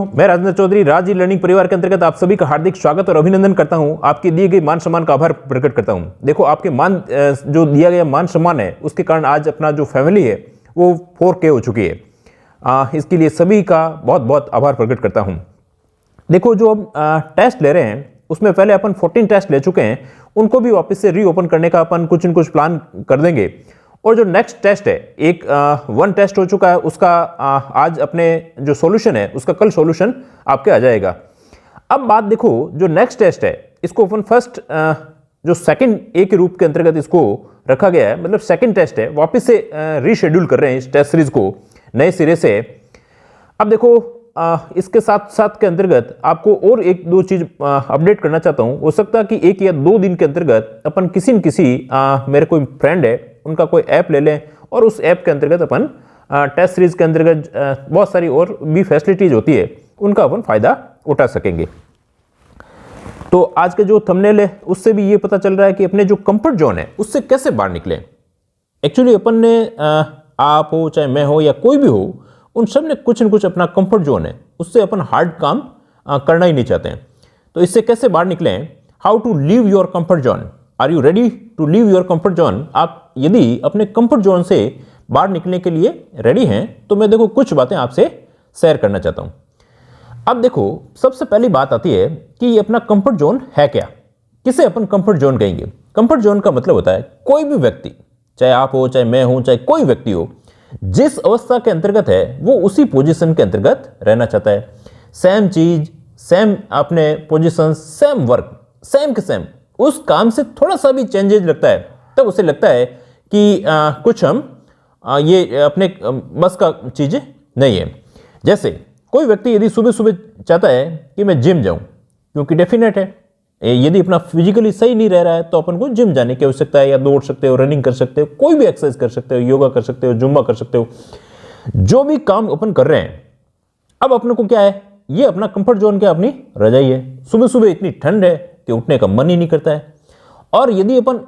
मैं राजेंद्र चौधरी राज e learning परिवार के अंतर्गत आप सभी का हार्दिक स्वागत और अभिनंदन करता हूं। आपके दिए गए मान सम्मान का आभार प्रकट करता हूं। देखो, आपके जो दिया गया मान सम्मान है उसके कारण आज अपना जो फैमिली है वो 4K हो चुकी है। इसके लिए सभी का बहुत बहुत आभार प्रकट करता हूं। देखो, जो हम टेस्ट ले रहे हैं उसमें पहले अपन 14 टेस्ट ले चुके हैं, उनको भी वापस से रीओपन करने का अपन कुछ न कुछ प्लान कर देंगे। और जो नेक्स्ट टेस्ट है, एक 1 टेस्ट हो चुका है, उसका आज अपने जो सॉल्यूशन है उसका कल सॉल्यूशन आपके आ जाएगा। अब बात देखो, जो नेक्स्ट टेस्ट है इसको अपन फर्स्ट जो सेकंड ए के रूप के अंतर्गत इसको रखा गया है, मतलब सेकंड टेस्ट है, वापस से रीशेड्यूल कर रहे हैं इस टेस्ट सीरीज को नए सिरे से। अब देखो, इसके साथ साथ के अंतर्गत आपको और एक दो चीज अपडेट करना चाहता हूं। हो सकता है कि 1 या 2 दिन के अंतर्गत अपन किसी न किसी मेरे कोई फ्रेंड है उनका कोई ऐप ले लें और उस ऐप के अंतर्गत अपन टेस्ट सीरीज के अंतर्गत बहुत सारी और भी फैसिलिटीज होती है उनका अपन फायदा उठा सकेंगे। तो आज के जो थंबनेल है उससे भी ये पता चल रहा है कि अपने जो कंफर्ट जोन है उससे कैसे बाहर निकले। एक्चुअली अपन ने आप हो चाहे मैं हो या कोई भी हो, उन सब ने कुछ न कुछ अपना कंफर्ट जोन है उससे अपन हार्ड काम करना ही नहीं चाहते हैं। तो इससे कैसे बाहर निकलें, how to leave your comfort zone. Are you ready to leave your comfort zone? आप यदि अपने कंफर्ट जोन से बाहर निकलने के लिए रेडी हैं तो मैं देखो कुछ बातें आपसे शेयर करना चाहता हूं। अब देखो, सबसे पहली बात आती है कि ये अपना कंफर्ट जोन है क्या, किसे अपन कंफर्ट जोन कहेंगे। कंफर्ट जोन का मतलब होता है कोई भी व्यक्ति, चाहे आप हो चाहे मैं हूं चाहे कोई व्यक्ति हो, जिस अवस्था के अंतर्गत है वो उसी पोजीशन के अंतर्गत रहना चाहता है। सेम चीज, सेम अपने पोजीशन, सेम वर्क, सेम के सेम। उस काम से थोड़ा सा भी चेंजेस लगता है तब उसे लगता है कि कुछ हम ये अपने बस का चीज नहीं है। जैसे कोई व्यक्ति यदि सुबह सुबह चाहता है कि मैं जिम जाऊं, क्योंकि डेफिनेट है यदि अपना फिजिकली सही नहीं रह रहा है तो अपन को जिम जाने की आवश्यकता है, या दौड़ सकते हो, रनिंग कर सकते हो, कोई भी एक्सरसाइज कर सकते हो, योगा कर सकते हो, जुम्बा कर सकते हो, जो भी काम अपन कर रहे हैं। अब अपने को क्या है, ये अपना कंफर्ट जोन क्या, अपनी रजाई है। सुबह सुबह इतनी ठंड है कि उठने का मन ही नहीं करता है, और यदि अपन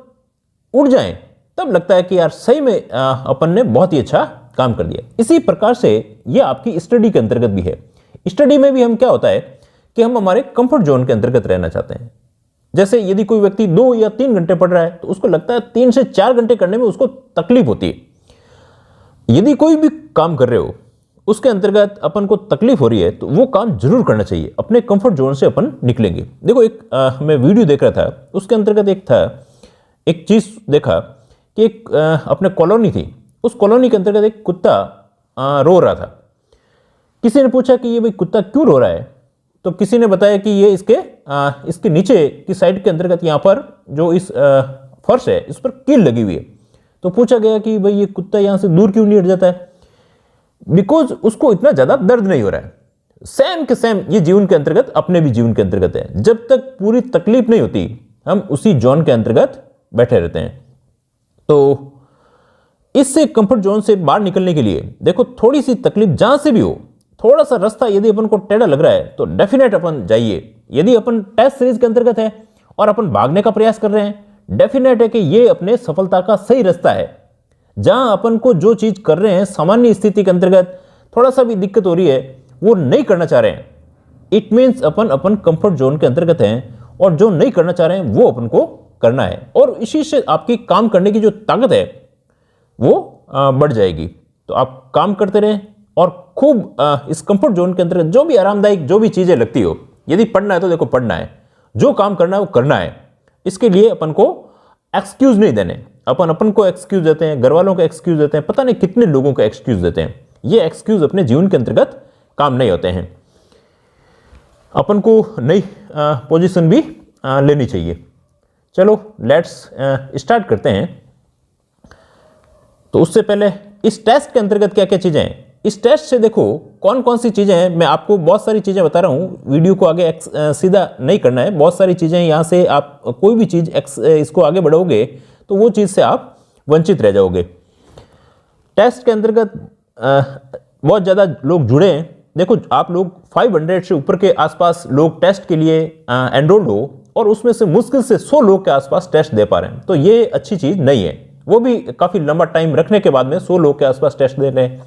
उठ जाएं तब लगता है कि यार सही में अपन ने बहुत ही अच्छा काम कर दिया। इसी प्रकार से ये आपकी स्टडी के अंतर्गत भी है। स्टडी में भी हम क्या होता है कि हम हमारे कंफर्ट जोन के अंतर्गत रहना चाहते हैं। जैसे यदि कोई व्यक्ति 2 या 3 घंटे पढ़ रहा है तो उसको लगता है 3 से 4 घंटे करने में उसको तकलीफ होती है। यदि कोई भी काम कर रहे हो उसके अंतर्गत अपन को तकलीफ हो रही है तो वो काम जरूर करना चाहिए। अपने कंफर्ट जोन से अपन निकलेंगे। देखो, एक मैं वीडियो देख रहा था, उसके अंतर्गत एक चीज देखा कि एक अपने कॉलोनी थी, उस कॉलोनी के अंतर्गत एक कुत्ता रो रहा था। किसी ने पूछा कि ये भाई कुत्ता क्यों रो रहा है, तो किसी ने बताया कि ये इसके नीचे की साइड के अंतर्गत यहाँ पर जो इस फर्श है इस पर कील लगी हुई है। तो पूछा गया कि भाई ये कुत्ता यहाँ से दूर क्यों नहीं हट जाता है। बिकॉज उसको इतना ज्यादा दर्द नहीं हो रहा है। सेम के सेम ये जीवन के अंतर्गत, अपने भी जीवन के अंतर्गत है। जब तक पूरी तकलीफ नहीं होती हम उसी जोन के अंतर्गत बैठे रहते हैं। तो इससे कंफर्ट जोन से बाहर निकलने के लिए देखो, थोड़ी सी तकलीफ जहां से भी हो, थोड़ा सा रास्ता यदि अपन को टेढ़ा लग रहा है तो डेफिनेट अपन जाइए। यदि अपन टेस्ट सीरीज के अंतर्गत है और अपन भागने का प्रयास कर रहे हैं, डेफिनेट है कि ये अपने सफलता का सही रास्ता है। जहां अपन को जो चीज कर रहे हैं सामान्य स्थिति के अंतर्गत थोड़ा सा भी दिक्कत हो रही है, वो नहीं करना चाह रहे हैं, it means upon comfort zone के अंतर्गत हैं, और जो नहीं करना चाह रहे हैं वो अपन को करना है। और इसी से आपकी काम करने की जो ताकत है वो बढ़ जाएगी। तो आप काम करते रहें और खूब इस कंफर्ट जोन के अंतर्गत जो भी आरामदायक जो भी चीजें लगती हो, यदि पढ़ना है तो देखो पढ़ना है, जो काम करना है वो करना है। इसके लिए अपन को एक्सक्यूज नहीं देने। अपन को एक्सक्यूज देते हैं, घर वालों को एक्सक्यूज देते हैं, पता नहीं कितने लोगों को एक्सक्यूज देते हैं। ये एक्सक्यूज अपने जीवन के अंतर्गत काम नहीं होते हैं। अपन को नई पोजीशन भी लेनी चाहिए। चलो लेट्स स्टार्ट करते हैं। तो उससे पहले इस टेस्ट के अंतर्गत क्या क्या चीजें हैं, इस टेस्ट से देखो कौन कौन सी चीजें हैं। मैं आपको बहुत सारी चीजें बता रहा हूं, वीडियो को आगे सीधा नहीं करना है। बहुत सारी चीजें यहां से आप कोई भी चीज इसको आगे बढ़ाओगे तो वो चीज से आप वंचित रह जाओगे। टेस्ट के अंतर्गत बहुत ज्यादा लोग जुड़े हैं। देखो, आप लोग 500 से ऊपर के आसपास लोग टेस्ट के लिए एनरोल्ड हो, और उसमें से मुश्किल से 100 लोग के आसपास टेस्ट दे पा रहे हैं। तो ये अच्छी चीज नहीं है। वो भी काफी लंबा टाइम रखने के बाद में 100 लोग के आसपास टेस्ट दे रहे हैं।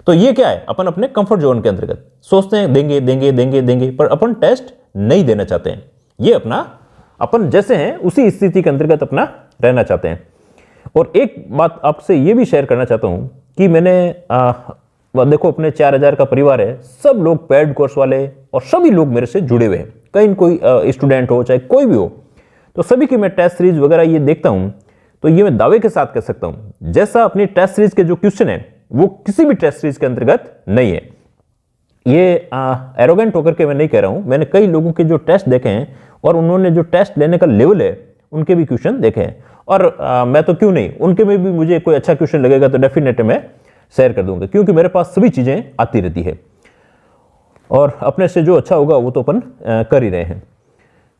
तो ये क्या है, अपन अपने कंफर्ट जोन के अंतर्गत सोचते हैं देंगे देंगे देंगे देंगे, पर अपन टेस्ट नहीं देना चाहते हैं। ये अपना अपन जैसे हैं उसी स्थिति के अंतर्गत अपना रहना चाहते हैं। और एक बात आपसे ये भी शेयर करना चाहता हूं कि मैंने देखो अपने 4000 का परिवार है, सब लोग पेड कोर्स वाले और सभी लोग मेरे से जुड़े हुए हैं, कहीं कोई स्टूडेंट हो चाहे कोई भी हो, तो सभी की मैं टेस्ट सीरीज वगैरह ये देखता हूं। तो ये मैं दावे के साथ कह सकता हूं, जैसा अपनी टेस्ट सीरीज के जो क्वेश्चन है वो किसी भी टेस्ट सीरीज के अंतर्गत नहीं है। ये एरोगेंट होकर के मैं नहीं कह रहा हूं, मैंने कई लोगों के जो टेस्ट देखे हैं और उन्होंने जो टेस्ट लेने का लेवल है उनके भी क्वेश्चन देखे हैं, और मैं तो क्यों नहीं, उनके में भी मुझे कोई अच्छा क्वेश्चन लगेगा तो डेफिनेट मैं शेयर कर दूंगा, क्योंकि मेरे पास सभी चीजें आती रहती है और अपने से जो अच्छा होगा वो तो अपन कर ही रहे हैं।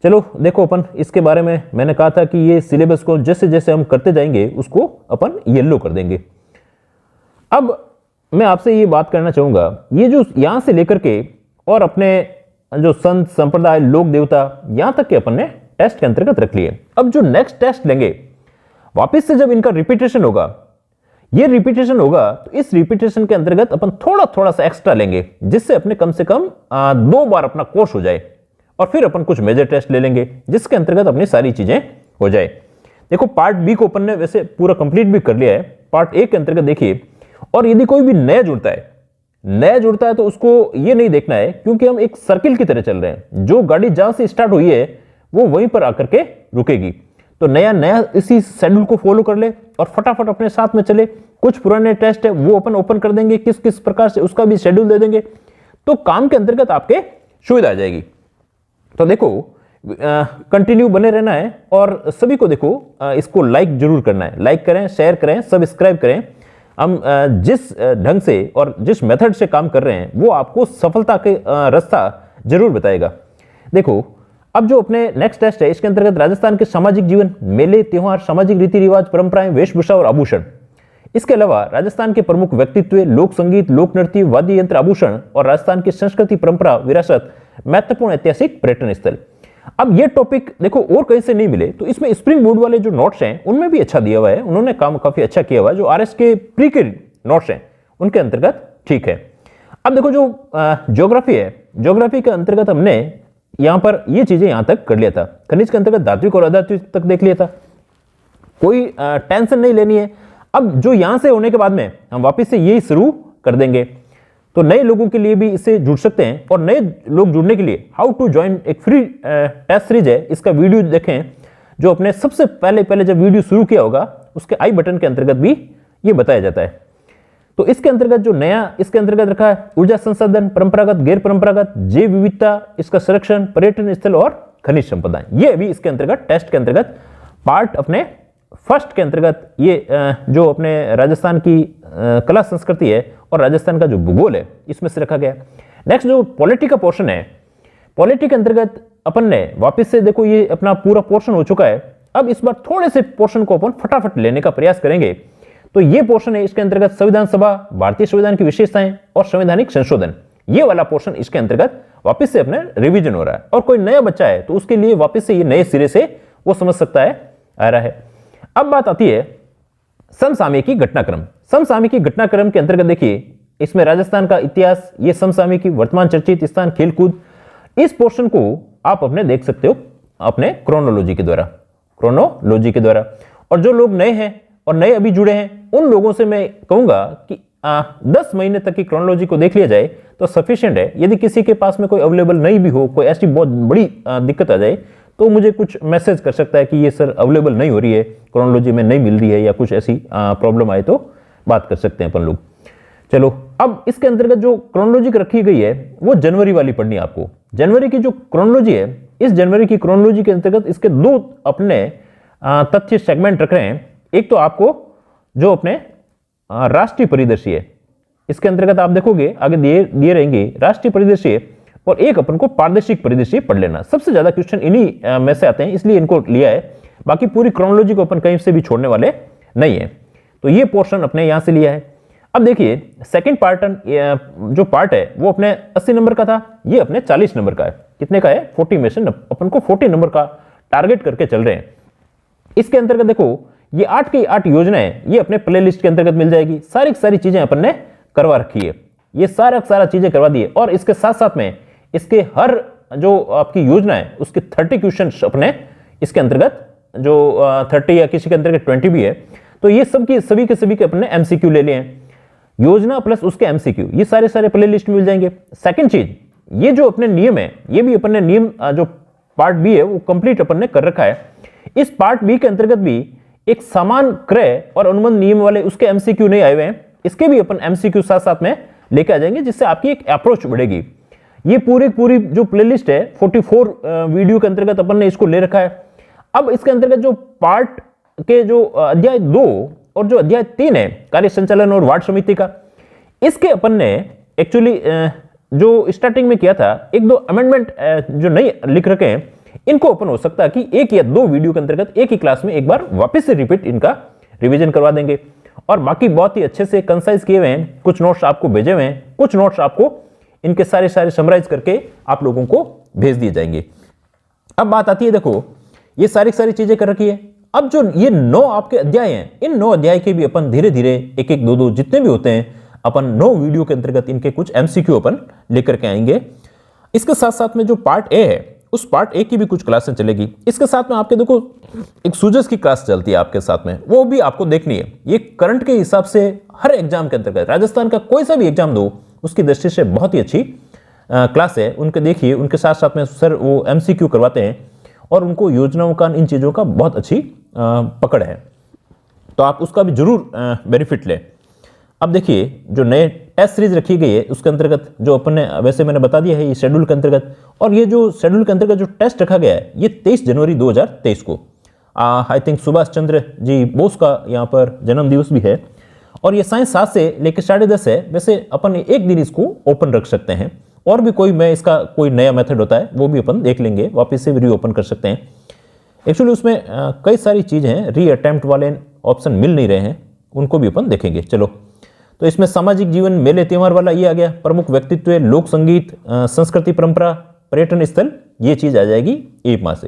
चलो देखो, अपन इसके बारे में मैंने कहा था कि ये सिलेबस को जैसे जैसे हम करते जाएंगे उसको अपन येलो कर देंगे। अब मैं आपसे ये बात करना चाहूंगा, ये जो यहां से लेकर के और अपने जो संत संप्रदाय लोक देवता यहां तक के अपन ने टेस्ट के अंतर्गत रख लिए। अब जो नेक्स्ट टेस्ट लेंगे वापस से जब इनका रिपीटेशन होगा, ये रिपीटेशन होगा, तो इस रिपीटेशन के अंतर्गत अपन थोड़ा थोड़ा सा एक्स्ट्रा लेंगे, जिससे अपने कम से कम 2 बार अपना कोर्स हो जाए, और फिर अपन कुछ मेजर टेस्ट ले लेंगे जिसके अंतर्गत अपनी सारी चीजें हो जाए। देखो पार्ट बी को अपन ने वैसे पूरा कंप्लीट भी कर लिया है, पार्ट ए के अंतर्गत देखिए। और यदि कोई भी नया जुड़ता है तो उसको ये नहीं देखना है, क्योंकि हम एक सर्किल की तरह चल रहे हैं, जो गाड़ी जहां से स्टार्ट हुई है वो वहीं पर आकर के रुकेगी। तो नया इसी शेड्यूल को फॉलो कर ले और फटाफट अपने साथ में चले। कुछ पुराने टेस्ट है वो अपन ओपन कर देंगे, किस किस प्रकार से उसका भी शेड्यूल दे देंगे, तो काम के अंतर्गत आपके सुविधा आ जाएगी। तो देखो कंटिन्यू बने रहना है और सभी को देखो इसको लाइक जरूर करना है, लाइक करें, शेयर करें, सब्सक्राइब करें। हम जिस ढंग से और जिस मेथड से काम कर रहे हैं वो आपको सफलता के रास्ता जरूर बताएगा। देखो अब जो अपने नेक्स्ट टेस्ट है इसके अंतर्गत राजस्थान के सामाजिक जीवन, मेले त्योहार, सामाजिक रीति रिवाज, परंपराएं, वेशभूषा और आभूषण। इसके अलावा राजस्थान के प्रमुख व्यक्तित्व, लोक संगीत, लोक नृत्य, वाद्य यंत्र, आभूषण और राजस्थान की संस्कृति, परंपरा, विरासत, महत्वपूर्ण ऐतिहासिक पर्यटन स्थल। अब ये टॉपिक देखो और कहीं से नहीं मिले, तो इसमें स्प्रिंग बोर्ड वाले जो नोट्स हैं उनमें भी अच्छा दिया हुआ है, उन्होंने काम काफी अच्छा किया हुआ है। जो आरएस के प्री के नोट्स हैं उनके अंतर्गत ठीक है। अब देखो जो ज्योग्राफी है, ज्योग्राफी के अंतर्गत हमने यहां पर ये चीजें यहां तक कर लिया था। खनिज के अंतर्गत धात्विक और अधात्विक तक देख लिया था, कोई टेंशन नहीं लेनी है। अब जो यहां से होने के बाद में हम वापस से यही शुरू कर देंगे, तो नए लोगों के लिए भी इससे जुड़ सकते हैं। और नए लोग जुड़ने के लिए हाउ टू ज्वाइन एक फ्री टेस्ट सीरीज है, इसका वीडियो देखें, जो अपने सबसे पहले जब वीडियो शुरू किया होगा उसके आई बटन के अंतर्गत भी ये बताया जाता है। तो इसके अंतर्गत जो नया इसके अंतर्गत रखा है, ऊर्जा संसाधन, परंपरागत, गैर परंपरागत, जैव विविधता, इसका संरक्षण, पर्यटन स्थल और खनिज संपदाएं, ये अभी इसके अंतर्गत टेस्ट के अंतर्गत पार्ट अपने फर्स्ट के अंतर्गत ये जो अपने राजस्थान की कला संस्कृति है और राजस्थान का जो भूगोल है इसमें से रखा गया। नेक्स्ट जो पॉलिटी का पोर्शन है, पॉलिटी के अंतर्गत अपन ने वापस से देखो ये अपना पूरा पोर्शन हो चुका है। अब इस बार थोड़े से पोर्शन को अपन फटाफट लेने का प्रयास करेंगे। तो ये पोर्शन है, इसके अंतर्गत संविधान सभा, भारतीय संविधान की विशेषताएं और संवैधानिक संशोधन, ये वाला पोर्शन इसके अंतर्गत वापस से अपने रिवीजन हो रहा है। और कोई नया बच्चा है तो उसके लिए वापस से ये नए सिरे से वो समझ सकता है आ रहा है। अब बात आती है समसामयिकी घटनाक्रम। समसामयिकी घटनाक्रम के अंतर्गत देखिए इसमें राजस्थान का इतिहास, ये समसामयिकी, वर्तमान चर्चित स्थान, खेलकूद, इस पोर्शन को आप अपने देख सकते हो अपने क्रोनोलॉजी के द्वारा। और जो लोग नए हैं और नए अभी जुड़े हैं उन लोगों से मैं कहूंगा कि 10 महीने तक की क्रोनोलॉजी को देख लिया जाए तो सफिशिएंट है। यदि किसी के पास में कोई अवेलेबल नहीं भी हो, कोई ऐसी बहुत बड़ी दिक्कत आ जाए, तो मुझे कुछ मैसेज कर सकता है कि ये सर अवेलेबल नहीं हो रही है, क्रोनोलॉजी में नहीं मिल रही है, या कुछ ऐसी प्रॉब्लम आए तो बात कर सकते हैं अपन लोग। चलो अब इसके अंतर्गत जो क्रोनोलॉजी रखी गई है वो जनवरी वाली पढ़नी है आपको। जनवरी की जो क्रोनोलॉजी है, इस जनवरी की क्रोनोलॉजी के अंतर्गत इसके 2 अपने तथ्य सेगमेंट रख रहे हैं। एक तो आपको जो अपने राष्ट्रीय परिदृश्य है, इसके अंतर्गत आप देखोगे आगे दिए रहेंगे राष्ट्रीय परिदृश्य, और एक अपन को प्रादेशिक परिदृश्य पढ़ लेना। सबसे ज्यादा क्वेश्चन इन्हीं में से आते हैं, इसलिए इनको लिया है। बाकी पूरी क्रोनोलॉजी को अपन कहीं से भी छोड़ने वाले नहीं है। तो ये पोर्शन अपने यहां से लिया है। अब देखिए सेकंड जो पार्ट है वो अपने 80 नंबर का था, ये अपने 40 नंबर का है। कितने का है? 40 में से अपन को 40 नंबर का टारगेट करके चल रहे हैं। इसके अंतर्गत देखो ये 8 की 8 योजनाएं ये अपने प्ले लिस्ट के अंतर्गत मिल जाएगी। सारी चीजें अपन ने करवा रखी है। ये सारा चीजें करवा दिए। और इसके साथ साथ में इसके हर जो आपकी योजना है उसके 30 क्वेश्चन अपने इसके अंतर्गत, जो 30 या किसी के अंतर्गत 20 भी है, तो ये सभी के अपने एमसीक्यू ले लिए हैं। योजना प्लस उसके एमसीक्यू, ये सारे प्ले लिस्ट में मिल जाएंगे। सेकंड चीज, ये जो अपने नियम है, ये भी अपने नियम जो पार्ट बी है वो कंप्लीट अपन ने कर रखा है। इस पार्ट बी के अंतर्गत भी एक समान क्रय और अनुबंध नियम वाले उसके एमसीक्यू नहीं आए हुए हैं, इसके भी अपन एमसीक्यू साथ साथ में लेके आ जाएंगे, जिससे आपकी एक अप्रोच बढ़ेगी। ये पूरी जो प्लेलिस्ट है 44 वीडियो के अंतर्गत अपन ने इसको ले रखा है। अब इसके अंतर्गत जो पार्ट के जो अध्याय 2 और जो अध्याय 3 है कार्य संचालन और वार्ड समिति का, इसके अपन ने एक्चुअली जो स्टार्टिंग में किया था, 1-2 अमेंडमेंट जो नए लिख रखे हैं, इनको अपन हो सकता है कि 1 या 2 वीडियो के अंतर्गत एक ही क्लास में एक बार वापस से रिपीट इनका रिवीजन करवा देंगे। और बाकी बहुत ही अच्छे से कंसाइज किए हुए हैं, कुछ नोट्स आपको भेजे हुए हैं, कुछ नोट्स आपको इनके सारे समराइज करके आप लोगों को भेज दिए जाएंगे। अब बात आती है, देखो ये सारी चीजें कर रखी है। अब जो ये 9 आपके अध्याय हैं, इन 9 अध्याय के भी अपन धीरे धीरे 1-1, 2-2 जितने भी होते हैं, अपन 9 वीडियो के अंतर्गत इनके कुछ एमसीक्यू अपन लेकर के आएंगे। इसके साथ साथ में जो पार्ट ए है, उस पार्ट ए की भी कुछ क्लासें चलेगी। इसके साथ में आपके देखो एक सूजस की क्लास चलती है आपके साथ में, वो भी आपको देखनी है। ये करंट के हिसाब से हर एग्जाम के अंतर्गत, राजस्थान का कोई सा भी एग्जाम दो, उसकी दृष्टि से बहुत ही अच्छी क्लास है। उनके देखिए, उनके साथ साथ में सर वो एमसीक्यू करवाते हैं और उनको योजनाओं का, इन चीज़ों का बहुत अच्छी पकड़ है, तो आप उसका भी जरूर बेनिफिट लें। अब देखिए जो नए टेस्ट सीरीज रखी गई है उसके अंतर्गत जो अपन ने, वैसे मैंने बता दिया है ये शेड्यूल के अंतर्गत, और ये जो शेड्यूल के अंतर्गत जो टेस्ट रखा गया है ये 23 जनवरी 2023 को, आई थिंक सुभाष चंद्र जी बोस का यहाँ पर जन्म दिवस भी है, और ये साइंस 7 से लेकर 10:30 है। वैसे अपन एक दिन इसको ओपन रख सकते हैं, और भी कोई मैं इसका कोई नया मेथड होता है वो भी अपन देख लेंगे, वापस से भी रीओपन कर सकते हैं। एक्चुअली उसमें कई सारी चीज़ें हैं, री अटेम्प्ट वाले ऑप्शन मिल नहीं रहे हैं, उनको भी अपन देखेंगे। चलो, तो इसमें सामाजिक जीवन, मेले त्योहार वाला ये आ गया, प्रमुख व्यक्तित्व, लोक संगीत, संस्कृति परंपरा, पर्यटन स्थल, ये चीज़ आ जाएगी 1 माह से।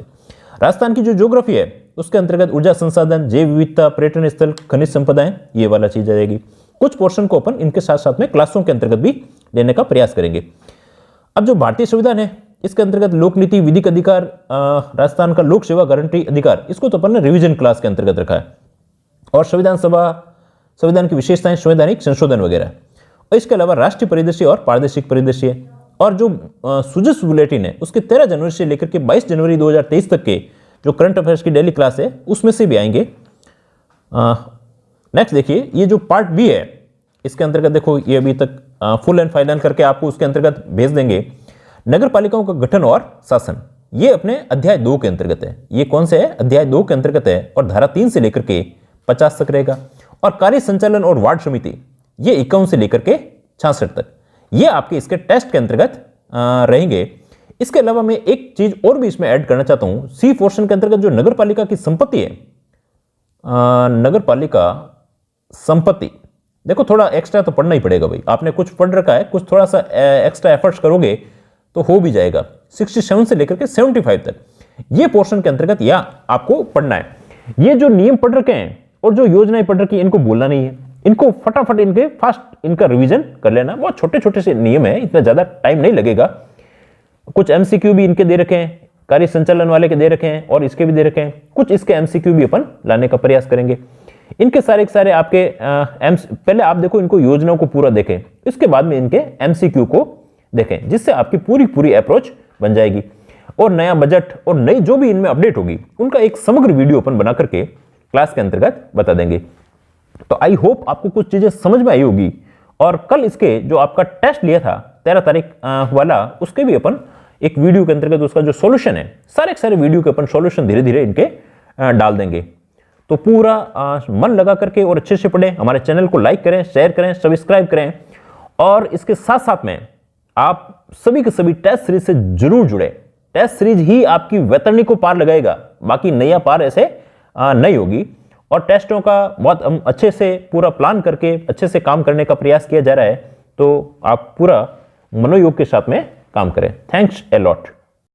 राजस्थान की जो ज्योग्राफी है उसके अंतर्गत ऊर्जा संसाधन, जैव विविधता, पर्यटन स्थल, खनिज संपदाएं, ये वाला चीज़ आ जाएगी। कुछ पोर्शन को अपन इनके साथ साथ में क्लासों के अंतर्गत भी लेने का प्रयास करेंगे। अब जो भारतीय संविधान है इसके अंतर्गत लोक नीति, विधिक अधिकार, राजस्थान का लोक सेवा गारंटी अधिकार, इसको तो अपन ने रिवीजन क्लास के अंतर्गत रखा है, और संविधान सभा, संविधान की विशेषताएं, संवैधानिक संशोधन वगैरह। और इसके अलावा राष्ट्रीय परिदृश्य और पारदर्शिक परिदृश्य, और जो सुजस बुलेटिन है उसके 13 जनवरी से लेकर के 22 जनवरी 2023 तक के जो करंट अफेयर्स की डेली क्लास है उसमें से भी आएंगे। नेक्स्ट देखिए, ये जो पार्ट बी है इसके अंतर्गत देखो, ये अभी तक फुल एंड फाइनल करके आपको उसके अंतर्गत भेज देंगे। नगर पालिकाओं का गठन और शासन, ये अपने अध्याय 2 के अंतर्गत है। ये कौन से है? अध्याय 2 के अंतर्गत है, और धारा 3 से लेकर के 50 तक रहेगा। और कार्य संचालन और वार्ड समिति, ये 51 से लेकर के 66 तक, ये आपके इसके टेस्ट के अंतर्गत रहेंगे। इसके अलावा मैं एक चीज और भी इसमें ऐड करना चाहता हूं, सी पोर्शन के अंतर्गत जो नगर पालिका की संपत्ति है, नगर पालिका संपत्ति, देखो थोड़ा एक्स्ट्रा तो पढ़ना ही पड़ेगा भाई, आपने कुछ पढ़ रखा है, कुछ थोड़ा सा एक्स्ट्रा एफर्ट्स करोगे तो हो भी जाएगा। 67 से लेकर के 75 तक ये पोर्शन के अंतर्गत या आपको पढ़ना है। ये जो नियम पढ़ रखे हैं और जो योजनाएं पढ़ रखी है, इनको भूलना नहीं है, इनको फटाफट इनके फास्ट इनका रिवीजन कर लेना। बहुत छोटे छोटे से नियम है, इतना ज्यादा टाइम नहीं लगेगा। कुछ एमसीक्यू भी इनके दे रखे हैं, कार्य संचालन वाले के दे रखे हैं, और इसके भी दे रखे हैं। कुछ इसके एमसीक्यू भी अपन लाने का प्रयास करेंगे। इनके सारे आपके पहले आप देखो, इनको योजनाओं को पूरा देखें, इसके बाद में इनके एमसीक्यू को देखें, जिससे आपकी पूरी अप्रोच बन जाएगी। और नया बजट और नई जो भी इनमें अपडेट होगी उनका एक समग्र वीडियो अपन बना करके क्लास के अंतर्गत बता देंगे। तो आई होप आपको कुछ चीजें समझ में आई होगी। और कल इसके जो आपका टेस्ट लिया था 13 तारीख वाला, उसके भी अपन एक वीडियो के अंतर्गत उसका जो सॉल्यूशन है, सारे वीडियो के अपन सॉल्यूशन धीरे धीरे इनके डाल देंगे। तो पूरा मन लगा करके और अच्छे से पढ़ें। हमारे चैनल को लाइक करें, शेयर करें, सब्सक्राइब करें, और इसके साथ साथ में आप सभी के सभी टेस्ट सीरीज से जरूर जुड़े। टेस्ट सीरीज ही आपकी वैतरणी को पार लगाएगा, बाकी नया पार ऐसे नहीं होगी। और टेस्टों का बहुत अच्छे से पूरा प्लान करके अच्छे से काम करने का प्रयास किया जा रहा है, तो आप पूरा मनोयोग के साथ में काम करें। Thanks a lot.